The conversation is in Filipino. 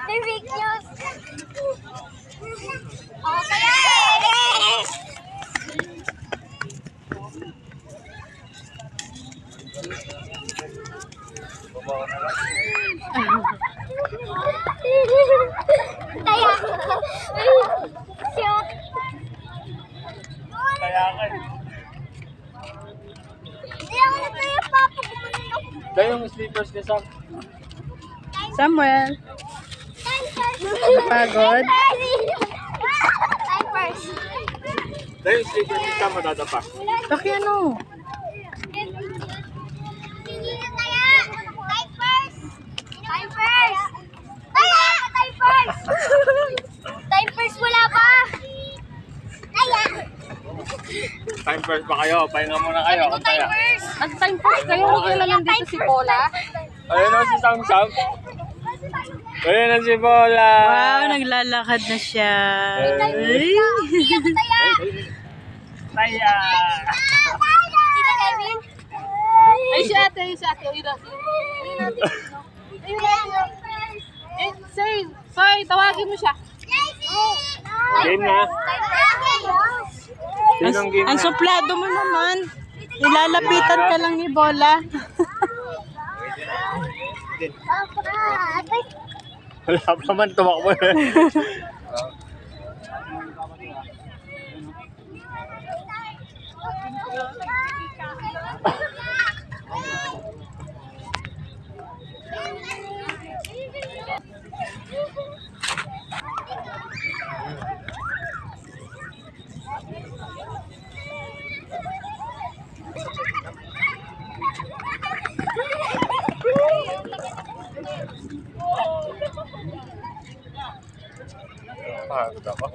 Fake news. Okay. Taya. Shoot. Kayakan. Hindi ako nagtayo, Papa. Dahil yung sleepers ni Sam. Samuel. Pagod. Time first. Dahil yung sleepers ni Sam matatapak. Laki ano? Hindi na taya. Time first. Time first. Taya. Time first. Time first wala pa. Taya. Time first pa kayo. Pahinga muna kayo. Time Kaya. first. Nag-time first kayo. Hindi kailan nandito si Paula. Ayun na si Sam Sam. Ayun na si Paula. Wow, naglalakad na siya. Ay. Taya. Taya. Tita Kevin. Ay, si ate. Ayun na. Eh, Say, tawagin mo siya. Game na. Sinong game Ang na? suplado mo naman. Nilalapitan ka lang ni Bola. Wala pa man tumakbo na. Pagod ako.